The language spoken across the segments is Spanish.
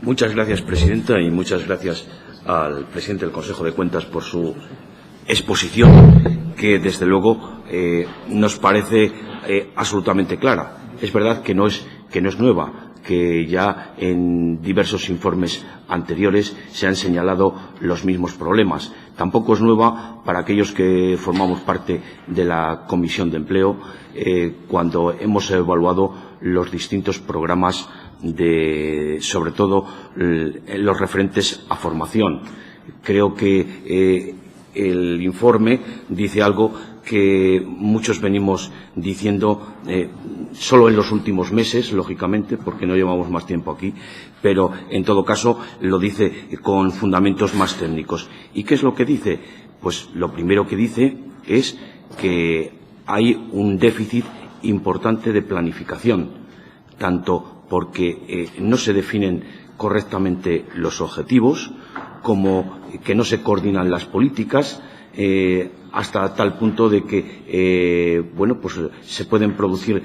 Muchas gracias, presidenta, y muchas gracias al presidente del Consejo de Cuentas por su exposición, que desde luego nos parece absolutamente clara. Es verdad que no es nueva, que ya en diversos informes anteriores se han señalado los mismos problemas. Tampoco es nueva para aquellos que formamos parte de la Comisión de Empleo cuando hemos evaluado los distintos programas sobre todo los referentes a formación. Creo que el informe dice algo que muchos venimos diciendo solo en los últimos meses, lógicamente, porque no llevamos más tiempo aquí, pero en todo caso lo dice con fundamentos más técnicos. ¿Y qué es lo que dice? Pues lo primero que dice es que hay un déficit importante de planificación, tanto porque no se definen correctamente los objetivos, como que no se coordinan las políticas, hasta tal punto de que se pueden producir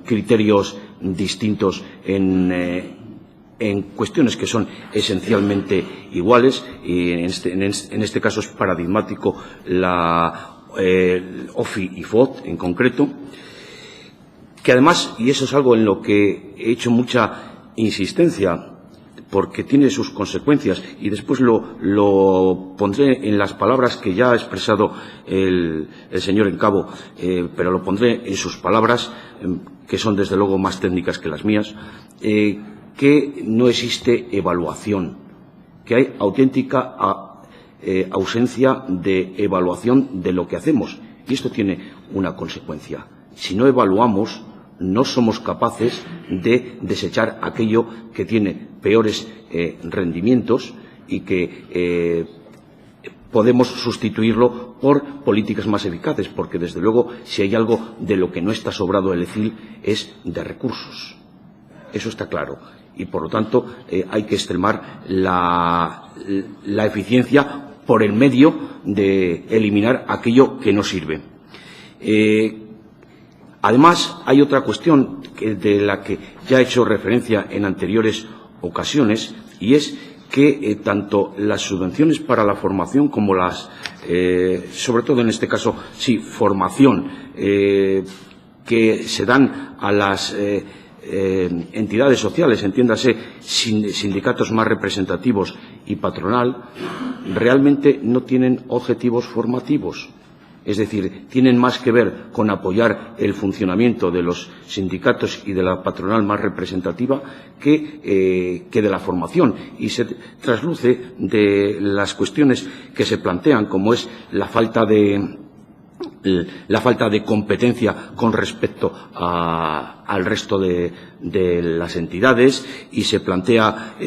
criterios distintos en cuestiones que son esencialmente iguales, y en este caso es paradigmático la OFI y FOD en concreto, que además, y eso es algo en lo que he hecho mucha insistencia, porque tiene sus consecuencias, y después lo pondré en las palabras que ya ha expresado el señor Encabo, pero lo pondré en sus palabras, que son desde luego más técnicas que las mías, que no existe evaluación, que hay auténtica ausencia de evaluación de lo que hacemos. Y esto tiene una consecuencia. Si no evaluamos, no somos capaces de desechar aquello que tiene peores rendimientos y que podemos sustituirlo por políticas más eficaces, porque desde luego si hay algo de lo que no está sobrado el ECIL es de recursos. Eso está claro. Y por lo tanto hay que extremar la eficiencia por el medio de eliminar aquello que no sirve. Además, hay otra cuestión de la que ya he hecho referencia en anteriores ocasiones, y es que tanto las subvenciones para la formación como las, sobre todo en este caso, sí, formación, que se dan a las entidades sociales, entiéndase, sindicatos más representativos y patronal, realmente no tienen objetivos formativos. Es decir, tienen más que ver con apoyar el funcionamiento de los sindicatos y de la patronal más representativa que de la formación. Y se trasluce de las cuestiones que se plantean, como es la falta de competencia con respecto al resto de las entidades, y se plantea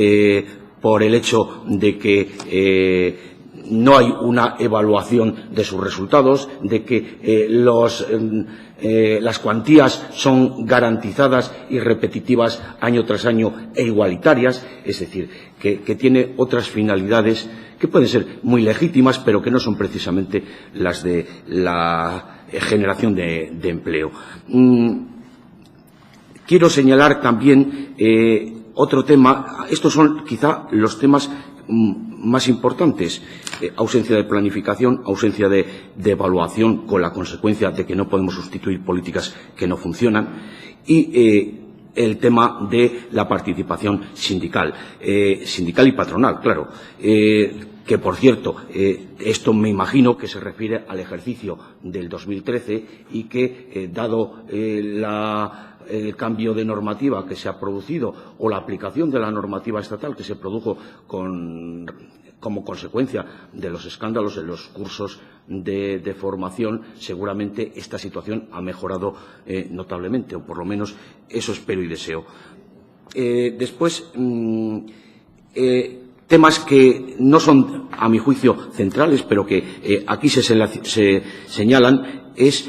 por el hecho de que no hay una evaluación de sus resultados, de que las cuantías son garantizadas y repetitivas año tras año e igualitarias, es decir, que tiene otras finalidades que pueden ser muy legítimas, pero que no son precisamente las de la generación de empleo. Quiero señalar también otro tema. Estos son quizá los temas más importantes: ausencia de planificación, ausencia de evaluación, con la consecuencia de que no podemos sustituir políticas que no funcionan, y el tema de la participación sindical y patronal, claro, que por cierto, esto me imagino que se refiere al ejercicio del 2013 y que, dado el cambio de normativa que se ha producido, o la aplicación de la normativa estatal que se produjo como consecuencia de los escándalos en los cursos de formación, seguramente esta situación ha mejorado notablemente, o por lo menos eso espero y deseo. Después, temas que no son, a mi juicio, centrales, pero que aquí se señalan, es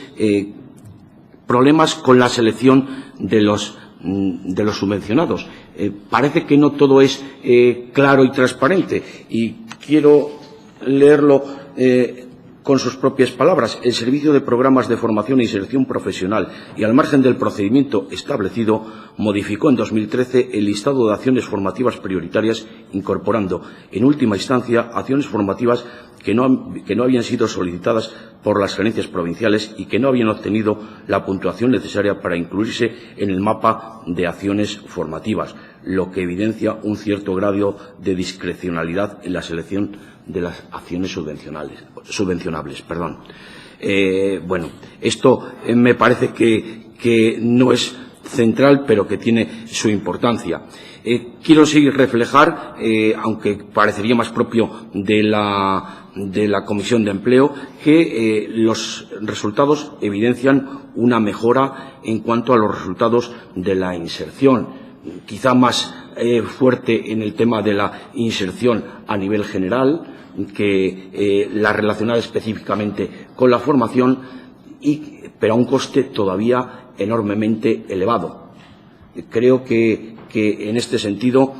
problemas con la selección de los subvencionados. Parece que no todo es claro y transparente, y quiero leerlo con sus propias palabras, el Servicio de Programas de Formación e Inserción Profesional y al margen del procedimiento establecido, modificó en 2013 el listado de acciones formativas prioritarias, incorporando, en última instancia, acciones formativas que no habían sido solicitadas por las gerencias provinciales y que no habían obtenido la puntuación necesaria para incluirse en el mapa de acciones formativas, lo que evidencia un cierto grado de discrecionalidad en la selección de las acciones subvencionables. Bueno, esto me parece que no es central, pero que tiene su importancia. Quiero seguir reflejar, aunque parecería más propio de la Comisión de Empleo, que los resultados evidencian una mejora en cuanto a los resultados de la inserción, quizá más fuerte en el tema de la inserción a nivel general que la relacionada específicamente con la formación, pero a un coste todavía enormemente elevado. Creo que en este sentido,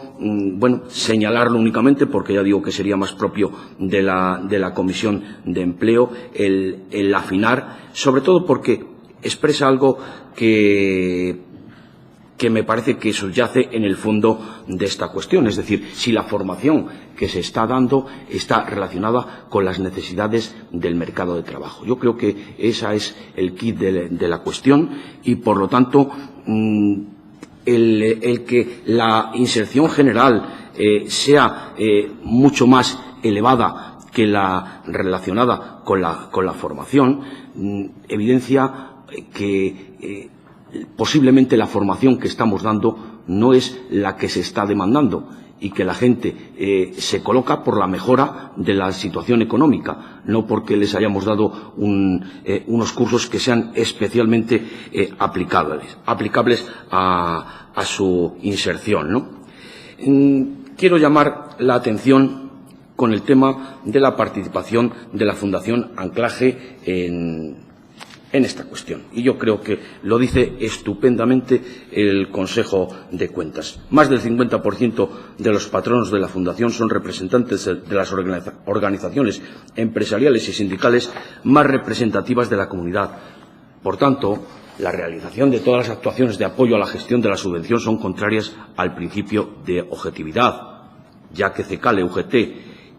señalarlo únicamente, porque ya digo que sería más propio de la Comisión de Empleo, el afinar, sobre todo porque expresa algo que me parece que subyace en el fondo de esta cuestión. Es decir, si la formación que se está dando está relacionada con las necesidades del mercado de trabajo. Yo creo que ese es el quid de la cuestión y, por lo tanto, el que la inserción general sea mucho más elevada que la relacionada con la formación evidencia que posiblemente la formación que estamos dando no es la que se está demandando y que la gente se coloca por la mejora de la situación económica, no porque les hayamos dado unos cursos que sean especialmente aplicables a su inserción, ¿no? Quiero llamar la atención con el tema de la participación de la Fundación Anclaje en esta cuestión. Y yo creo que lo dice estupendamente el Consejo de Cuentas. Más del 50% de los patronos de la Fundación son representantes de las organizaciones empresariales y sindicales más representativas de la comunidad. Por tanto, la realización de todas las actuaciones de apoyo a la gestión de la subvención son contrarias al principio de objetividad, ya que CECALE, UGT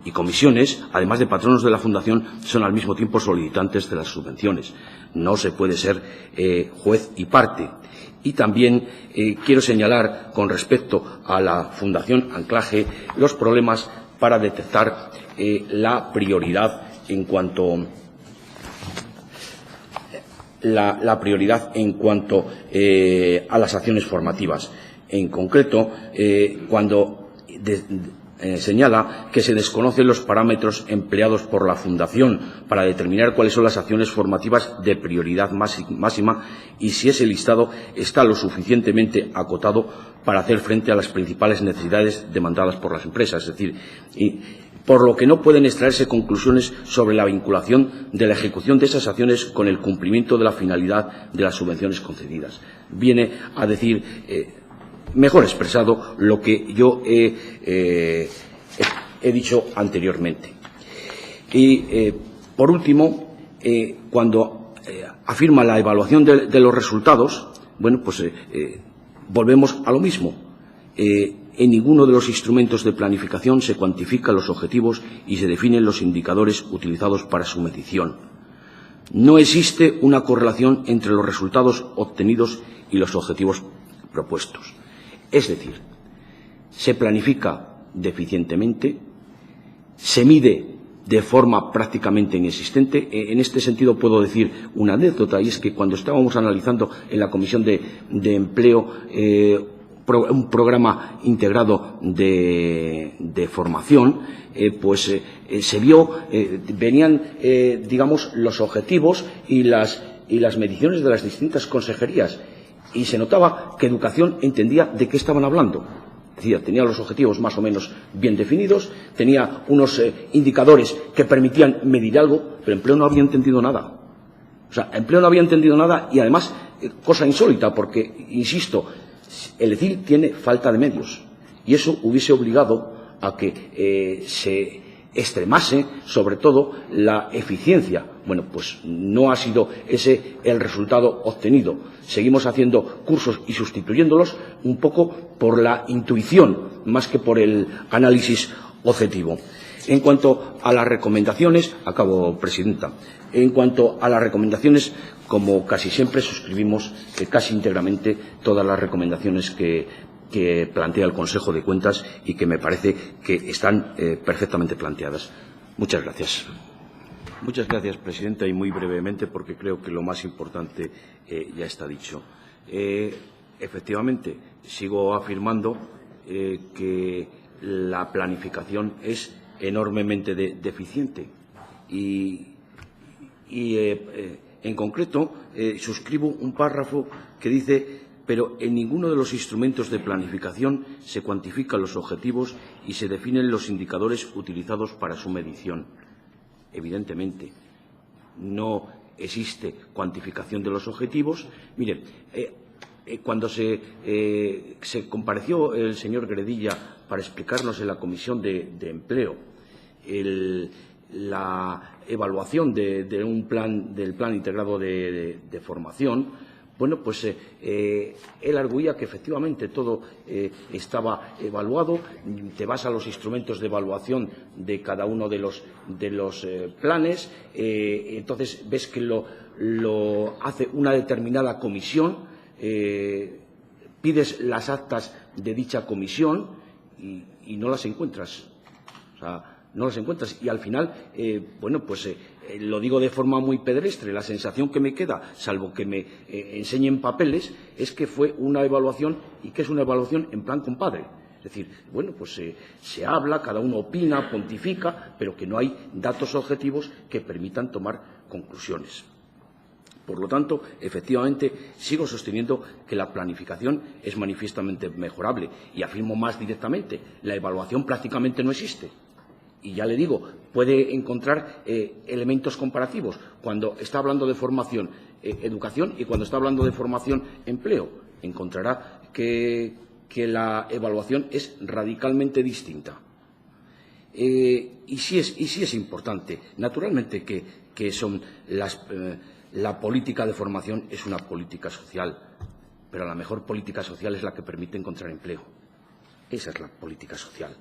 y comisiones, además de patronos de la Fundación, son al mismo tiempo solicitantes de las subvenciones. No se puede ser juez y parte. Y también quiero señalar, con respecto a la Fundación Anclaje, los problemas para detectar la prioridad en cuanto a las acciones formativas. En concreto, cuando señala que se desconocen los parámetros empleados por la Fundación para determinar cuáles son las acciones formativas de prioridad máxima y si ese listado está lo suficientemente acotado para hacer frente a las principales necesidades demandadas por las empresas. Es decir, por lo que no pueden extraerse conclusiones sobre la vinculación de la ejecución de esas acciones con el cumplimiento de la finalidad de las subvenciones concedidas. Viene a decir, mejor expresado, lo que yo he dicho anteriormente. Y, por último, cuando afirma la evaluación de los resultados, volvemos a lo mismo. En ninguno de los instrumentos de planificación se cuantifican los objetivos y se definen los indicadores utilizados para su medición. No existe una correlación entre los resultados obtenidos y los objetivos propuestos. Es decir, se planifica deficientemente, se mide de forma prácticamente inexistente. En este sentido puedo decir una anécdota, y es que cuando estábamos analizando en la Comisión de Empleo un programa integrado de formación, se vio, venían, los objetivos y las mediciones de las distintas consejerías, y se notaba que Educación entendía de qué estaban hablando. Es decir, tenía los objetivos más o menos bien definidos, tenía unos indicadores que permitían medir algo, pero Empleo no había entendido nada. O sea, Empleo no había entendido nada y, además, cosa insólita, porque, insisto, el ECIL tiene falta de medios y eso hubiese obligado a que se extremase, sobre todo, la eficiencia. Bueno, pues no ha sido ese el resultado obtenido. Seguimos haciendo cursos y sustituyéndolos un poco por la intuición, más que por el análisis objetivo. En cuanto a las recomendaciones, acabo, presidenta. En cuanto a las recomendaciones, como casi siempre, suscribimos casi íntegramente todas las recomendaciones que plantea el Consejo de Cuentas y que me parece que están perfectamente planteadas. Muchas gracias. Muchas gracias, presidenta, y muy brevemente, porque creo que lo más importante ya está dicho. Efectivamente, sigo afirmando que la planificación es enormemente deficiente y en concreto suscribo un párrafo que dice: pero en ninguno de los instrumentos de planificación se cuantifican los objetivos y se definen los indicadores utilizados para su medición. Evidentemente, no existe cuantificación de los objetivos. Mire, cuando se compareció el señor Gredilla para explicarnos en la Comisión de Empleo la evaluación del plan integrado de formación, bueno, pues él arguía que efectivamente todo estaba evaluado. Te vas a los instrumentos de evaluación de cada uno de los planes, entonces ves que lo hace una determinada comisión, pides las actas de dicha comisión y no las encuentras. O sea, no las encuentras y al final, bueno, pues lo digo de forma muy pedestre, la sensación que me queda, salvo que me enseñen papeles, es que fue una evaluación y que es una evaluación en plan compadre. Es decir, bueno, pues se habla, cada uno opina, pontifica, pero que no hay datos objetivos que permitan tomar conclusiones. Por lo tanto, efectivamente, sigo sosteniendo que la planificación es manifiestamente mejorable y afirmo más directamente, la evaluación prácticamente no existe. Y ya le digo, puede encontrar elementos comparativos cuando está hablando de formación, educación y cuando está hablando de formación, empleo. Encontrará que la evaluación es radicalmente distinta. Y sí es importante. Naturalmente que son la política de formación es una política social, pero la mejor política social es la que permite encontrar empleo. Esa es la política social.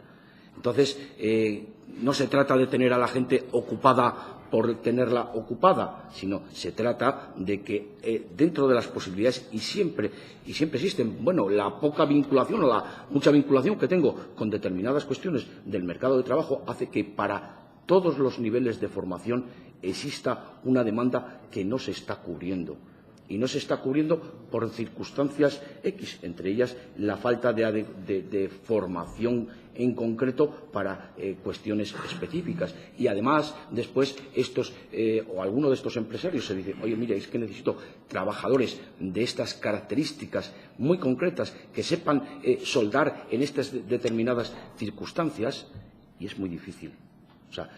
Entonces, no se trata de tener a la gente ocupada por tenerla ocupada, sino se trata de que dentro de las posibilidades, y siempre existen, bueno, la poca vinculación o la mucha vinculación que tengo con determinadas cuestiones del mercado de trabajo hace que para todos los niveles de formación exista una demanda que no se está cubriendo. Y no se está cubriendo por circunstancias X, entre ellas la falta de formación en concreto para cuestiones específicas. Y además, después, o alguno de estos empresarios se dice: oye, mira, es que necesito trabajadores de estas características muy concretas que sepan soldar en estas determinadas circunstancias, y es muy difícil. O sea,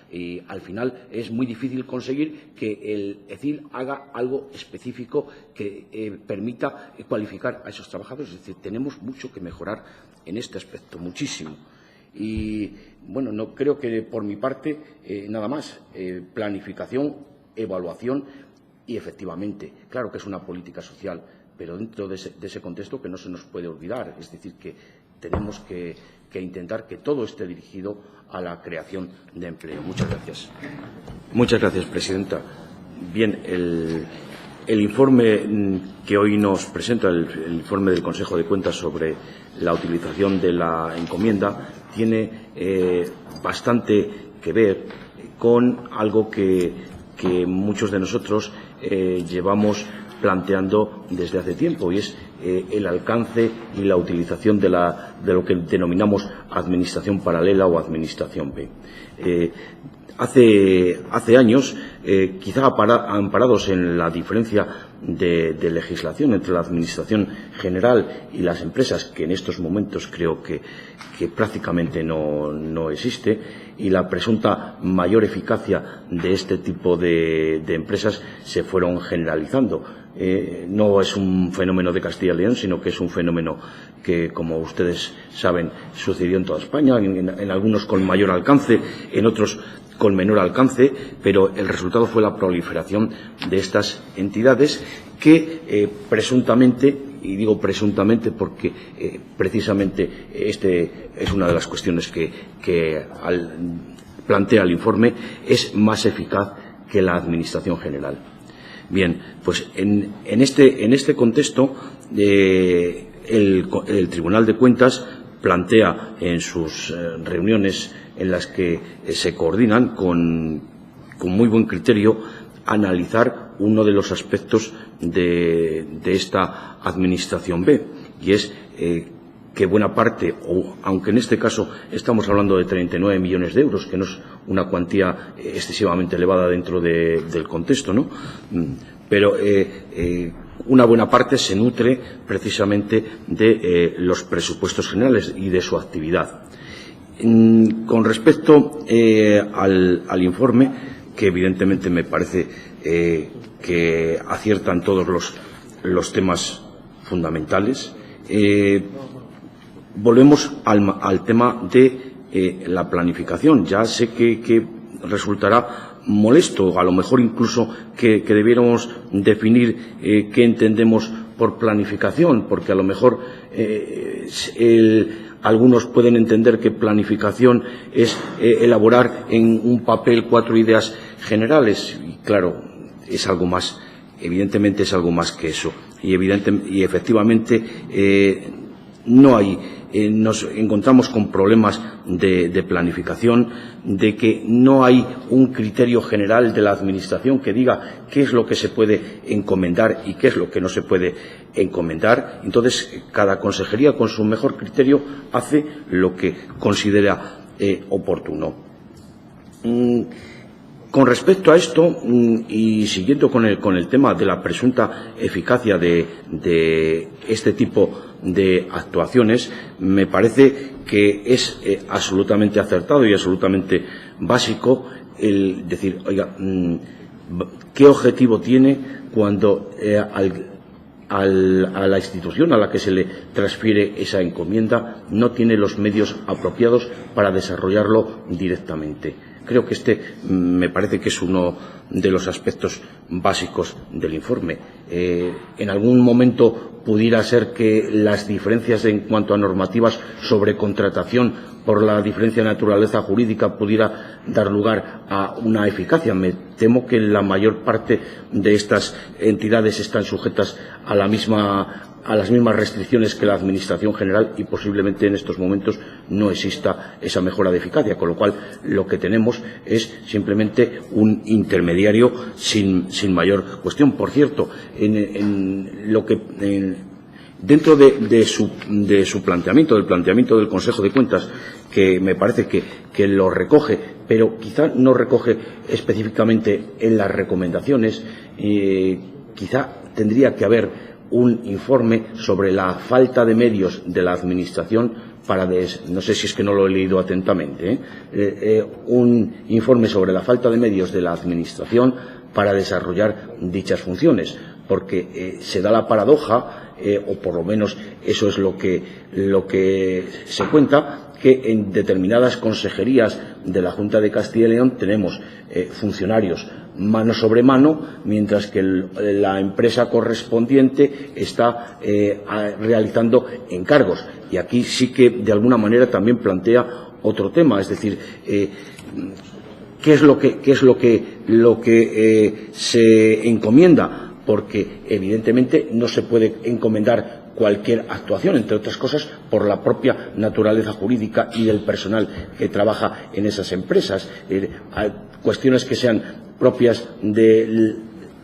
al final es muy difícil conseguir que el ECIL haga algo específico que permita cualificar a esos trabajadores. Es decir, tenemos mucho que mejorar en este aspecto, muchísimo. Y, bueno, no creo que por mi parte nada más. Planificación, evaluación y, efectivamente, claro que es una política social, pero dentro de ese contexto que no se nos puede olvidar. Es decir, que tenemos que intentar que todo esté dirigido a la creación de empleo. Muchas gracias. Muchas gracias, presidenta. Bien, el informe que hoy nos presenta, el informe del Consejo de Cuentas sobre la utilización de la encomienda, tiene bastante que ver con algo que muchos de nosotros llevamos planteando desde hace tiempo, y es el alcance y la utilización de lo que denominamos administración paralela o administración B. Hace años, quizá amparados en la diferencia de legislación entre la Administración General y las empresas, que en estos momentos creo que prácticamente no existe, y la presunta mayor eficacia de este tipo de empresas se fueron generalizando. No es un fenómeno de Castilla y León, sino que es un fenómeno que, como ustedes saben, sucedió en toda España, en algunos con mayor alcance, en otros con menor alcance, pero el resultado fue la proliferación de estas entidades que presuntamente, y digo presuntamente porque precisamente este es una de las cuestiones que plantea el informe, es más eficaz que la Administración General. Bien, pues en este contexto el Tribunal de Cuentas plantea en sus reuniones en las que se coordinan con muy buen criterio analizar uno de los aspectos de esta Administración B, y es que buena parte, aunque en este caso estamos hablando de 39 millones de euros, que no es una cuantía excesivamente elevada dentro del contexto, ¿no? Pero una buena parte se nutre precisamente de los presupuestos generales y de su actividad. Con respecto al informe, que evidentemente me parece que aciertan todos los temas fundamentales, volvemos al tema de la planificación. Ya sé que resultará molesto, a lo mejor incluso que debiéramos definir qué entendemos por planificación, porque a lo mejor algunos pueden entender que planificación es elaborar en un papel 4 ideas generales, y claro, es algo más, evidentemente es algo más que eso, y efectivamente no hay. Nos encontramos con problemas de planificación, de que no hay un criterio general de la Administración que diga qué es lo que se puede encomendar y qué es lo que no se puede encomendar. Entonces, cada consejería, con su mejor criterio, hace lo que considera oportuno. Con respecto a esto, y siguiendo con el tema de la presunta eficacia de este tipo de actuaciones, me parece que es absolutamente acertado y absolutamente básico el decir, oiga, ¿qué objetivo tiene cuando a la institución a la que se le transfiere esa encomienda no tiene los medios apropiados para desarrollarlo directamente? Creo que me parece que es uno de los aspectos básicos del informe. En algún momento pudiera ser que las diferencias en cuanto a normativas sobre contratación por la diferencia de naturaleza jurídica pudiera dar lugar a una eficacia. Me temo que la mayor parte de estas entidades están sujetas a las mismas restricciones que la Administración General, y posiblemente en estos momentos no exista esa mejora de eficacia, con lo cual lo que tenemos es simplemente un intermediario sin mayor cuestión. Por cierto, dentro de su planteamiento, del planteamiento del Consejo de Cuentas, que me parece que lo recoge, pero quizá no recoge específicamente en las recomendaciones, quizá tendría que haber un informe sobre la falta de medios de la Administración no sé si es que no lo he leído atentamente, un informe sobre la falta de medios de la Administración para desarrollar dichas funciones, porque se da la paradoja, o por lo menos eso es lo que se cuenta, que en determinadas consejerías de la Junta de Castilla y León tenemos funcionarios mano sobre mano, mientras que la empresa correspondiente está realizando encargos. Y aquí sí que de alguna manera también plantea otro tema, es decir, ¿qué es lo que se encomienda? Porque evidentemente no se puede encomendar cualquier actuación, entre otras cosas por la propia naturaleza jurídica y del personal que trabaja en esas empresas. Hay cuestiones que sean propias de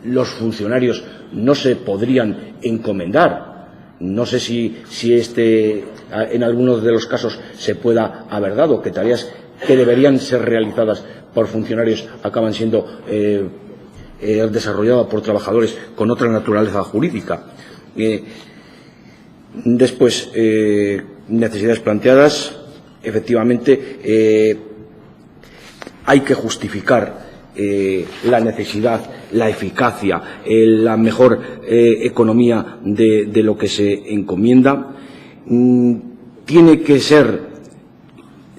los funcionarios no se podrían encomendar. No sé si en algunos de los casos se pueda haber dado que tareas que deberían ser realizadas por funcionarios acaban siendo desarrolladas por trabajadores con otra naturaleza jurídica. Después, necesidades planteadas. Efectivamente, hay que justificar la necesidad, la eficacia, la mejor economía de lo que se encomienda. tiene que ser,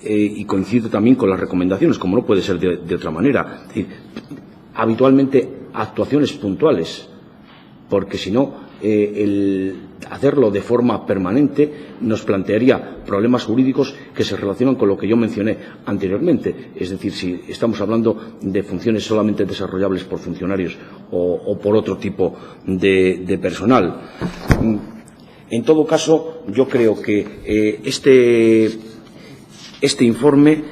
y coincido también con las recomendaciones, como no puede ser de otra manera, es decir, habitualmente actuaciones puntuales, porque si no, el hacerlo de forma permanente nos plantearía problemas jurídicos que se relacionan con lo que yo mencioné anteriormente. Es decir, si estamos hablando de funciones solamente desarrollables por funcionarios o por otro tipo de personal. En todo caso, yo creo que este informe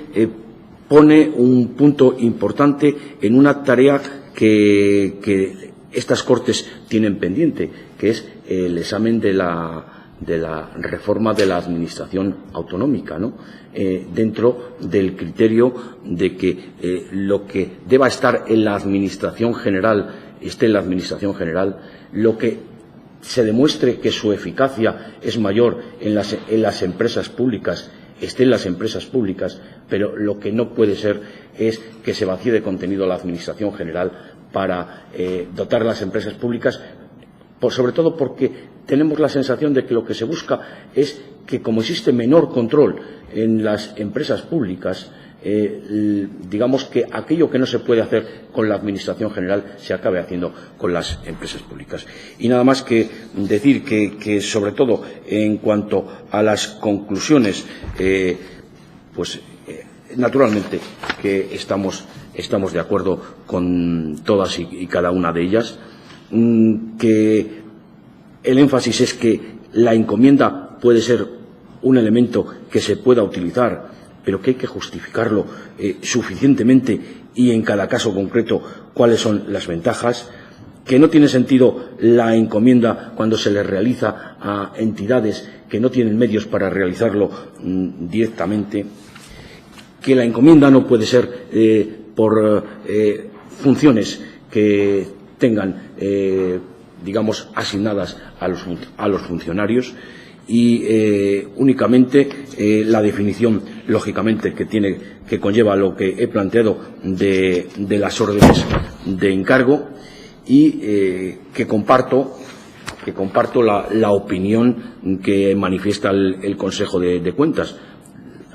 pone un punto importante en una tarea que estas Cortes tienen pendiente, que es el examen de la reforma de la Administración autonómica, ¿no? Dentro del criterio de que lo que deba estar en la Administración general esté en la Administración general, lo que se demuestre que su eficacia es mayor en las empresas públicas esté en las empresas públicas, pero lo que no puede ser es que se vacíe de contenido la Administración general para dotar a las empresas públicas, sobre todo porque tenemos la sensación de que lo que se busca es que, como existe menor control en las empresas públicas, digamos que aquello que no se puede hacer con la Administración general se acabe haciendo con las empresas públicas. Y nada más que decir que sobre todo en cuanto a las conclusiones, naturalmente que estamos de acuerdo con todas y cada una de ellas, que el énfasis es que la encomienda puede ser un elemento que se pueda utilizar, pero que hay que justificarlo suficientemente y en cada caso concreto cuáles son las ventajas, que no tiene sentido la encomienda cuando se le realiza a entidades que no tienen medios para realizarlo directamente, que la encomienda no puede ser por funciones que tengan, digamos, asignadas a los funcionarios, y únicamente la definición, lógicamente, que conlleva lo que he planteado de las órdenes de encargo, y que comparto la opinión que manifiesta el Consejo de Cuentas.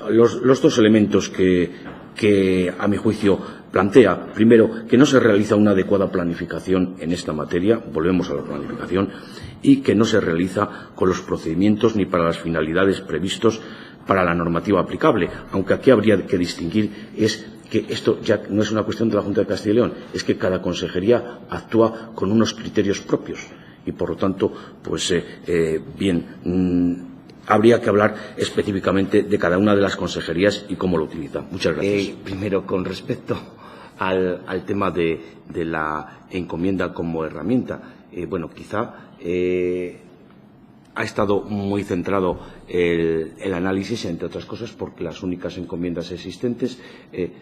Los dos elementos que a mi juicio plantea: primero, que no se realiza una adecuada planificación en esta materia, volvemos a la planificación, y que no se realiza con los procedimientos ni para las finalidades previstos para la normativa aplicable, aunque aquí habría que distinguir es que esto ya no es una cuestión de la Junta de Castilla y León, es que cada consejería actúa con unos criterios propios y, por lo tanto, habría que hablar específicamente de cada una de las consejerías y cómo lo utiliza. Muchas gracias. Primero, con respecto al tema de la encomienda como herramienta, quizá ha estado muy centrado el análisis, entre otras cosas, porque las únicas encomiendas existentes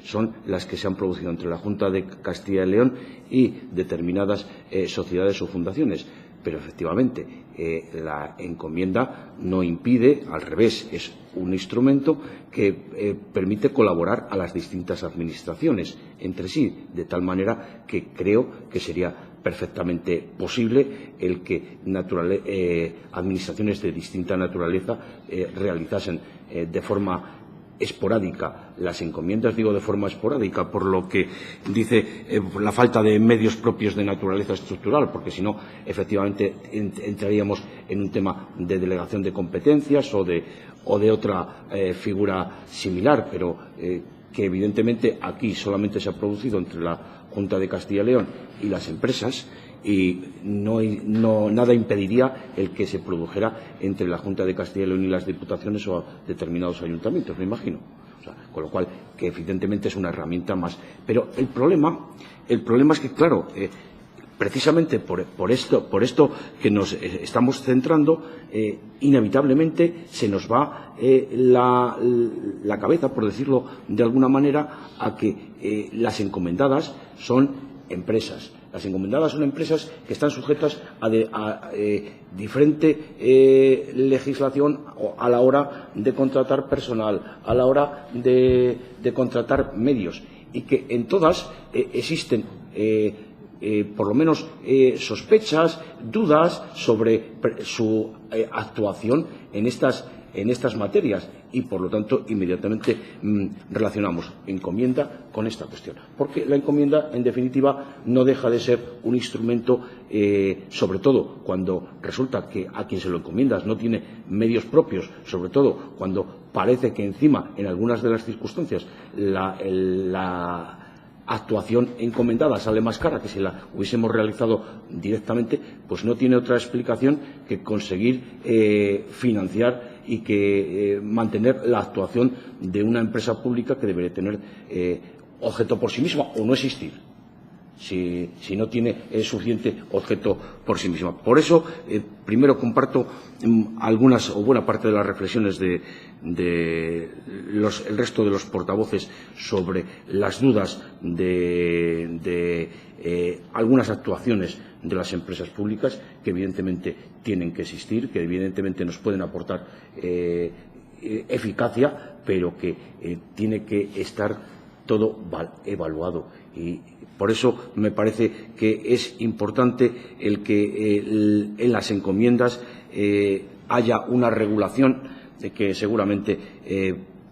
son las que se han producido entre la Junta de Castilla y León y determinadas sociedades o fundaciones. Pero, efectivamente, la encomienda no impide, al revés, es un instrumento que permite colaborar a las distintas administraciones entre sí, de tal manera que creo que sería perfectamente posible el que administraciones de distinta naturaleza realizasen de forma esporádica las encomiendas. Digo de forma esporádica por lo que dice la falta de medios propios de naturaleza estructural, porque si no, efectivamente, entraríamos en un tema de delegación de competencias o de otra figura similar, pero que evidentemente aquí solamente se ha producido entre la Junta de Castilla y León y las empresas, y nada impediría el que se produjera entre la Junta de Castilla y León y las diputaciones o determinados ayuntamientos, me imagino. Con lo cual, que evidentemente es una herramienta más. Pero el problema es que, claro, precisamente por esto que nos estamos centrando, inevitablemente se nos va la cabeza, por decirlo de alguna manera, a que las encomendadas son empresas. Las encomendadas son empresas que están sujetas a diferente legislación a la hora de contratar personal, a la hora de contratar medios, y que en todas existen por lo menos sospechas, dudas sobre su actuación en estas materias y, por lo tanto, inmediatamente relacionamos encomienda con esta cuestión. Porque la encomienda, en definitiva, no deja de ser un instrumento, sobre todo cuando resulta que a quien se lo encomiendas no tiene medios propios, sobre todo cuando parece que encima, en algunas de las circunstancias, la actuación encomendada sale más cara que si la hubiésemos realizado directamente, pues no tiene otra explicación que conseguir financiar y que mantener la actuación de una empresa pública que debería tener objeto por sí misma o no existir si no tiene suficiente objeto por sí misma. Por eso, primero comparto algunas o buena parte de las reflexiones el resto de los portavoces sobre las dudas de algunas actuaciones de las empresas públicas que evidentemente tienen que existir, que evidentemente nos pueden aportar eficacia, pero que tiene que estar todo evaluado. Y por eso me parece que es importante el que en las encomiendas haya una regulación que seguramente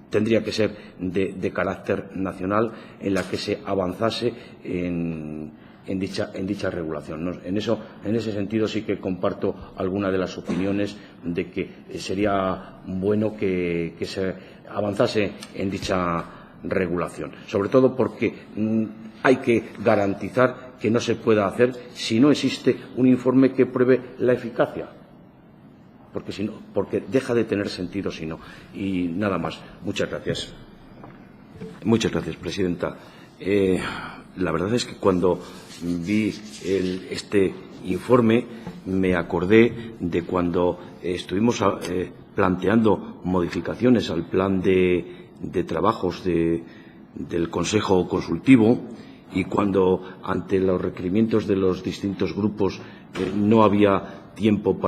tendría que ser de carácter nacional, en la que se avanzase en dicha regulación, ¿no? En ese sentido sí que comparto alguna de las opiniones de que sería bueno que se avanzase en dicha regulación, sobre todo porque hay que garantizar que no se pueda hacer si no existe un informe que pruebe la eficacia, porque deja de tener sentido si no. Y nada más. Muchas gracias. Muchas gracias, presidenta. La verdad es que cuando vi este informe me acordé de cuando estuvimos planteando modificaciones al plan de trabajos del Consejo Consultivo, y cuando, ante los requerimientos de los distintos grupos, no había tiempo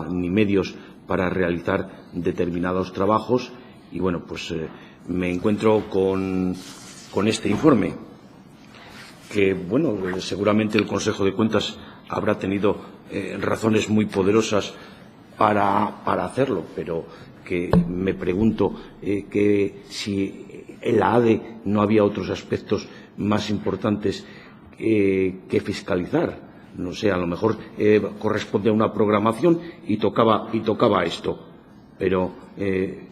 ni medios para realizar determinados trabajos. Y bueno, pues me encuentro con este informe, que bueno, seguramente el Consejo de Cuentas habrá tenido razones muy poderosas para hacerlo, pero que me pregunto que si en la ADE no había otros aspectos más importantes que fiscalizar. No sé, a lo mejor corresponde a una programación y tocaba esto. Pero,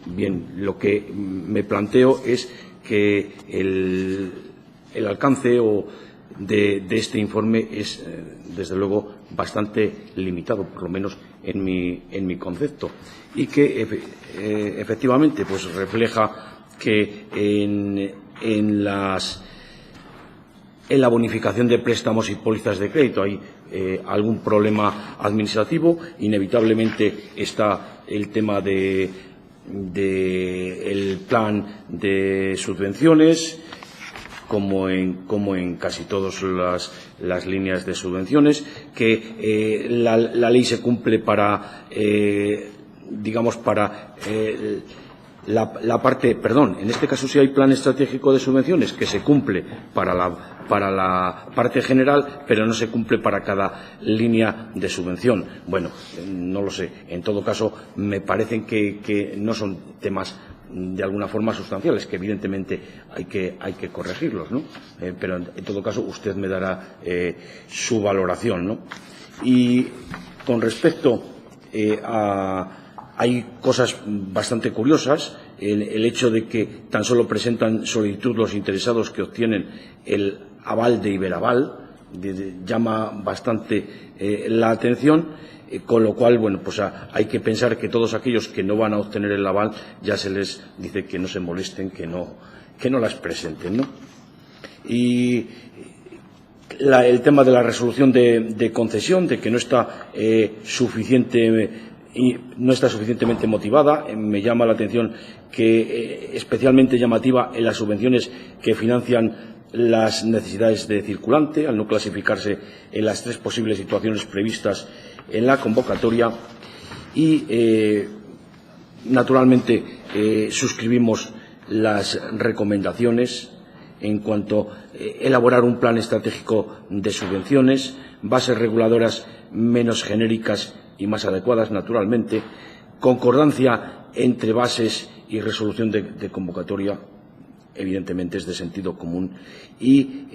bien, lo que me planteo es que el alcance de este informe es, desde luego, bastante limitado, por lo menos en mi concepto, y que efectivamente pues refleja que en la bonificación de préstamos y pólizas de crédito hay algún problema administrativo. Inevitablemente está el tema del plan de subvenciones, como en casi todas las líneas de subvenciones, que la ley se cumple para la parte, en este caso sí hay plan estratégico de subvenciones que se cumple para la parte general, pero no se cumple para cada línea de subvención. Bueno, no lo sé. En todo caso, me parecen que no son temas de alguna forma sustanciales, que evidentemente hay que corregirlos, ¿no? Pero en todo caso usted me dará su valoración, ¿no? Y con respecto hay cosas bastante curiosas. El hecho de que tan solo presentan solicitud los interesados que obtienen el aval de Iberaval llama bastante la atención, con lo cual, bueno, pues hay que pensar que todos aquellos que no van a obtener el aval ya se les dice que no se molesten, que no las presenten, ¿no? Y el tema de la resolución de concesión, de que no está suficientemente motivada. Me llama la atención que especialmente llamativa en las subvenciones que financian las necesidades de circulante, al no clasificarse en las 3 posibles situaciones previstas en la convocatoria. Y naturalmente suscribimos las recomendaciones en cuanto a elaborar un plan estratégico de subvenciones, bases reguladoras menos genéricas y más adecuadas, naturalmente, concordancia entre bases y resolución de convocatoria, evidentemente es de sentido común, y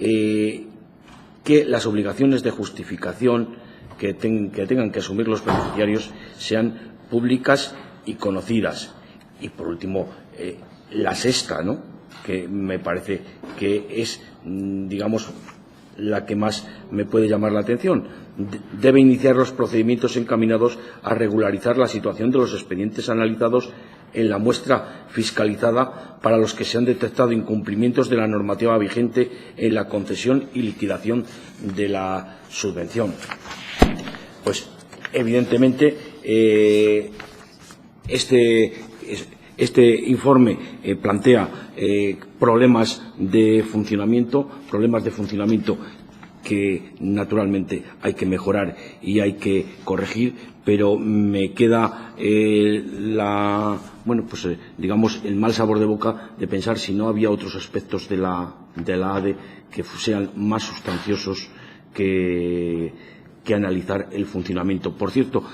que las obligaciones de justificación que tengan que asumir los beneficiarios sean públicas y conocidas. Y, por último, la sexta, ¿no?, que me parece que es, digamos, la que más me puede llamar la atención. Debe iniciar los procedimientos encaminados a regularizar la situación de los expedientes analizados en la muestra fiscalizada para los que se han detectado incumplimientos de la normativa vigente en la concesión y liquidación de la subvención. Pues, evidentemente, este informe plantea problemas de funcionamiento que naturalmente hay que mejorar y hay que corregir, pero me queda digamos, el mal sabor de boca de pensar si no había otros aspectos de la ADE que sean más sustanciosos que analizar el funcionamiento. Por cierto,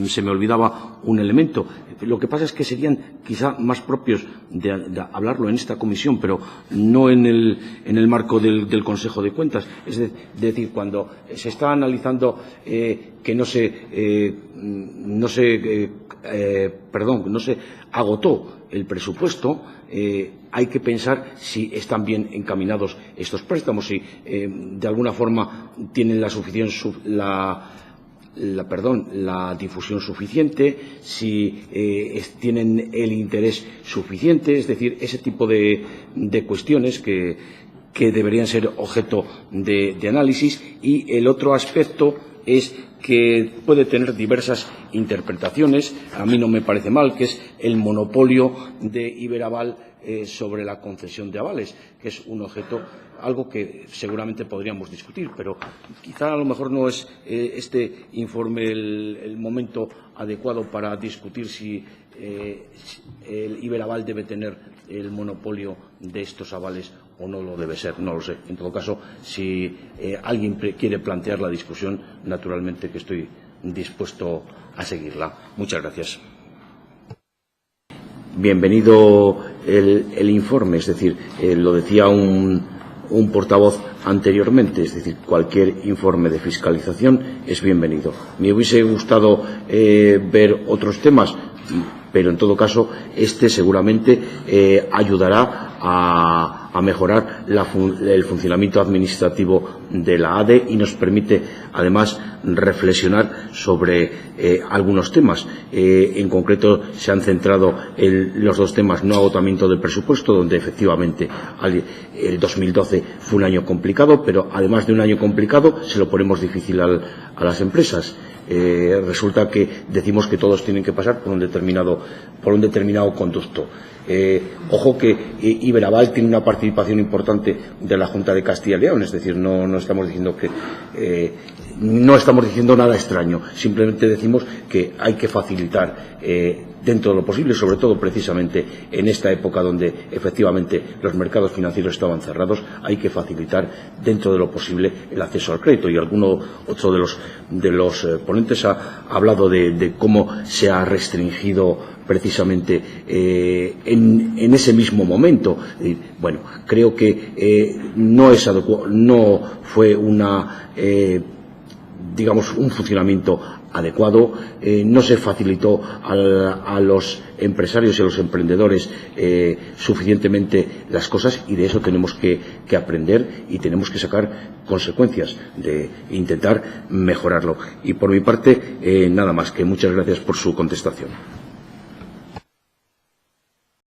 se me olvidaba un elemento. Lo que pasa es que serían quizá más propios de hablarlo en esta comisión, pero no en el marco del Consejo de Cuentas. Es decir, cuando se está analizando que no se agotó el presupuesto, hay que pensar si están bien encaminados estos préstamos, si de alguna forma tienen la difusión suficiente, si tienen el interés suficiente, es decir, ese tipo de cuestiones que deberían ser objeto de análisis. Y el otro aspecto es que puede tener diversas interpretaciones. A mí no me parece mal, que es el monopolio de Iberaval sobre la concesión de avales, que es un objeto, algo que seguramente podríamos discutir, pero quizá a lo mejor no es este informe el momento adecuado para discutir si el Iberaval debe tener el monopolio de estos avales o no lo debe ser, no lo sé. En todo caso, si alguien quiere plantear la discusión, naturalmente que estoy dispuesto a seguirla. Muchas gracias. Bienvenido el informe, es decir, lo decía un portavoz anteriormente, es decir, cualquier informe de fiscalización es bienvenido. Me hubiese gustado ver otros temas, pero en todo caso este seguramente ayudará a mejorar el funcionamiento administrativo de la ADE y nos permite además reflexionar sobre algunos temas. En concreto se han centrado los dos temas: no agotamiento del presupuesto, donde efectivamente el 2012 fue un año complicado, pero además de un año complicado se lo ponemos difícil a las empresas. Resulta que decimos que todos tienen que pasar por un determinado conducto. Ojo que Iberaval tiene una participación importante de la Junta de Castilla y León, es decir, no estamos diciendo nada extraño, simplemente decimos que hay que facilitar dentro de lo posible, sobre todo precisamente en esta época donde efectivamente los mercados financieros estaban cerrados, hay que facilitar dentro de lo posible el acceso al crédito. Y otro de los ponentes ha hablado de cómo se ha restringido precisamente en ese mismo momento. Bueno, creo que no es adecuado, no fue digamos, un funcionamiento adecuado, no se facilitó a los empresarios y a los emprendedores suficientemente las cosas, y de eso tenemos que aprender y tenemos que sacar consecuencias de intentar mejorarlo. Y por mi parte, nada más, que muchas gracias por su contestación.